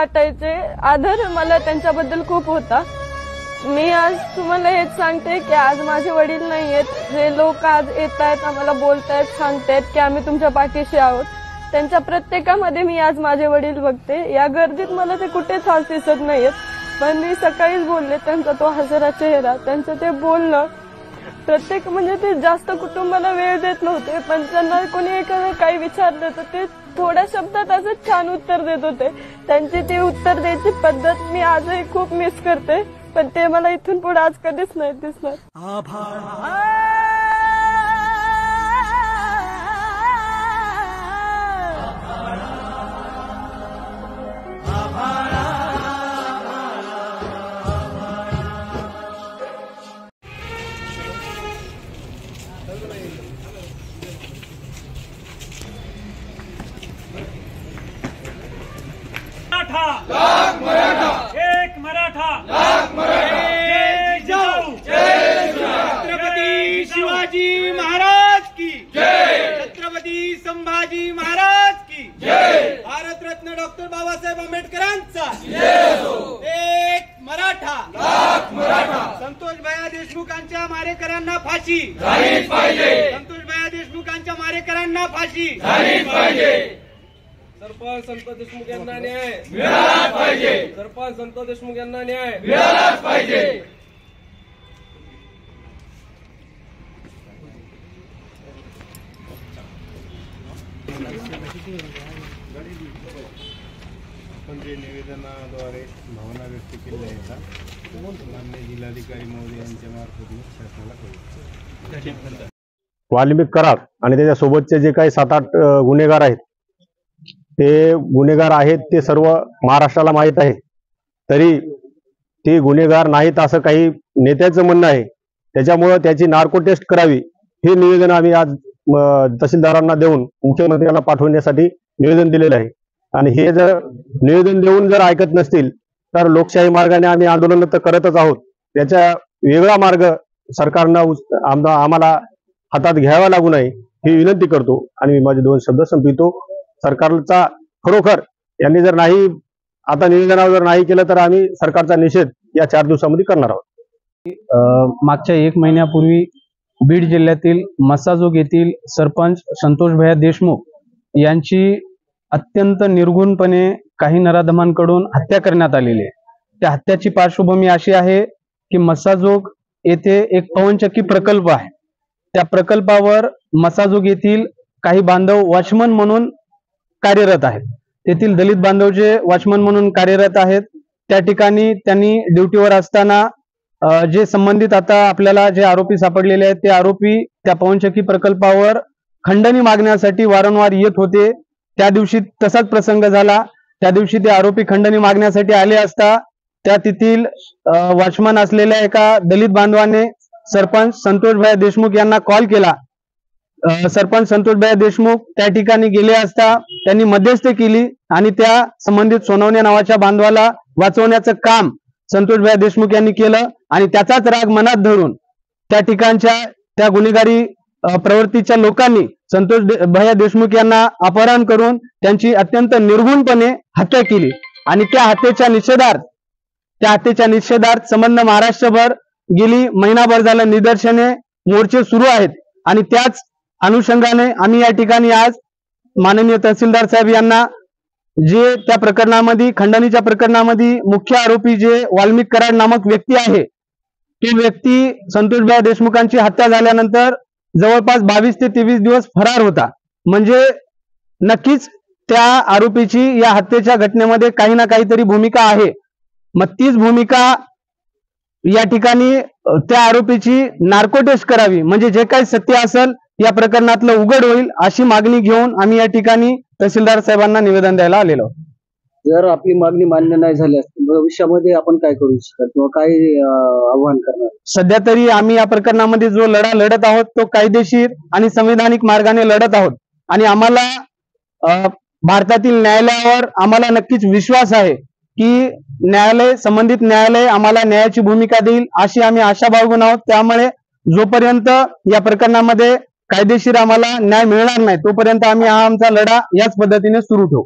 वाटायचे, आदर मला त्यांच्याबद्दल खूप होता। मी आज तुम्हाला हेच सांगते की आज माझे वडील नाहीयेत, जे लोक आज येत आहेत आम्हाला बोलतायत, सांगतायत की आम्ही तुमच्या पाठीशी आहोत, त्यांच्या प्रत्येकामध्ये मी आज माझे वडील बघते। या गर्दीत मला ते कुठेच आज दिसत नाहीयेत, पण मी सकाळीच बोलले, त्यांचा तो हसरा चेहरा, त्यांचं ते बोलणं, प्रत्येक म्हणजे ते जास्त कुटुंबाला वेळ देत नव्हते, पण त्यांना कोणी काही विचारलं तर ते थोड्या शब्दात असं छान उत्तर देत होते। त्यांची ती उत्तर द्यायची पद्धत मी आजही खूप मिस करते, पण ते मला इथून पुढे आज कधीच नाही दिसणार। एक मराठा लाख मराठा, जय जिजाऊ, जय छत्रपती शिवाजी महाराज की जय, छत्रपती संभाजी महाराज की जय, भारतरत्न डॉक्टर बाबासाहेब आंबेडकरांचा एक मराठा लाख मराठा, संतोष भैया देशमुखांच्या मारेकऱ्यांना फाशी झालीच पाहिजे, संतोष भैया देशमुखांच्या मारेकऱ्यांना फाशी झालीच पाहिजे, सरपंच संतोष देशमुख यांना न्याय मिळालाच पाहिजे, सरपंच संतोष देशमुख यांना न्याय मिळालाच पाहिजे। आपण जे निवेदनाद्वारे भावना व्यक्त केल्या आहेत माननीय जिल्हाधिकारी महोदय यांच्या मार्फत शासनाला कळवतो। वाल्मिक कराड आणि त्याच्यासोबतचे जे काही 7-8 गुन्हेगार आहेत, ते गुन्हेगार आहेत ते सर्व महाराष्ट्राला माहीत आहे, तरी ते गुन्हेगार नाहीत असं काही नेत्याचं म्हणणं आहे, त्याच्यामुळं त्याची नार्को टेस्ट करावी हे निवेदन आम्ही आज तहसीलदारांना देऊन मुख्यमंत्र्यांना पाठवण्यासाठी निवेदन दिलेलं आहे। आणि हे जर निवेदन देऊन जर ऐकत नसतील तर लोकशाही मार्गाने आम्ही आंदोलन तर करतच आहोत, त्याचा वेगळा मार्ग सरकारनं आम्हाला हातात घ्यावा लागू नये ही विनंती करतो आणि मी माझे 2 शब्द संपवितो। सरकारचा खरोखर यांनी जर नाही आता निवेदनावर जर नाही केलं तर आम्ही सरकारचा निषेध या 4 दिवसामध्ये करणार आहोत। मागच्या 1 महिन्यापूर्वी बीड जिल्ह्यातील मस्साजोग येथील सरपंच संतोष भैया देशमुख यांची अत्यंत निर्घुणपणे काही नराधमांकडून हत्या करण्यात आलेली आहे। त्या हत्याची पार्श्वभूमी अशी आहे की मस्साजोग येथे एक पवनचक्की प्रकल्प आहे, त्या प्रकल्पावर मस्साजोग येथील काही बांधव वॉचमन म्हणून कार्यरत आहेत, तेथील दलित बांधव जे वॉचमन म्हणून कार्यरत आहेत त्या ठिकाणी त्यांनी ड्युटीवर असताना जे संबंधित आता आपल्याला जे आरोपी सापडलेले आहेत ते आरोपी त्या पवनचक्की प्रकल्पावर खंडणी मागण्यासाठी वारंवार येत होते। त्या दिवशी तसाच प्रसंग झाला, त्या दिवशी ते आरोपी खंडणी मागण्यासाठी आले असता त्या तेथील वॉचमन असलेल्या एका दलित बांधवाने सरपंच संतोष भैया देशमुख यांना कॉल केला। सरपंच संतोष भैया देशमुख त्या ठिकाणी गेले असता त्यांनी मध्यस्थी केली आणि त्या संबंधित सोनवणे नावाच्या बांधवाला वाचवण्याचं काम संतोष भैया देशमुख यांनी केलं आणि त्याचाच राग मनात धरून त्या ठिकाणच्या त्या गुन्हेगारी प्रवृत्तीच्या लोकांनी संतोष भैया देशमुख यांना अपहरण करून त्यांची अत्यंत निर्घुणपणे हत्या केली आणि त्या हत्येच्या निषेधार्थ संबंध महाराष्ट्रभर गेली महिनाभर झालं निदर्शने मोर्चे सुरू आहेत आणि त्याच अनुषंगाने आम्ही या ठिकाणी आज माननीय तहसीलदार साहेब यांना जे त्या प्रकरणामध्ये खंडणीच्या प्रकरणामध्ये मुख्य आरोपी जे वाल्मिक कराड नामक व्यक्ती आहे, तो व्यक्ती संतोष भैया देशमुखांची हत्या झाल्यानंतर जवळपास 22 ते 23 दिवस फरार होता, म्हणजे नक्कीच त्या आरोपीची या हत्येच्या घटनेमध्ये काही ना काहीतरी भूमिका आहे। मग तीच भूमिका या ठिकाणी त्या आरोपीची नार्को टेस्ट करावी, म्हणजे जे काही सत्य असेल या प्रकरणातलं उघड होईल अशी मागणी घेऊन आम्ही या ठिकाणी तहसीलदार साहेबांना निवेदन द्यायला आलेलो। जर आपली मागणी मान्य नाही झाली भविष्यामध्ये आपण काय करू शकतो किंवा काय आव्हान करणार? सध्या तरी आम्ही या प्रकरणामध्ये जो लढा लढत आहोत तो कायदेशीर आणि संविधानिक मार्गाने लढत आहोत आणि आम्हाला भारतातील न्यायालयावर आम्हाला नक्कीच विश्वास आहे की संबंधित न्यायालय आम्हाला न्यायाची भूमिका देईल अशी आम्ही आशा बाळगून आहोत। त्यामुळे जोपर्यंत या प्रकरणामध्ये कायदेशीर आम्हाला न्याय मिळणार नाही तोपर्यंत आम्ही हा आमचा लढा याच पद्धतीने सुरू ठेवू।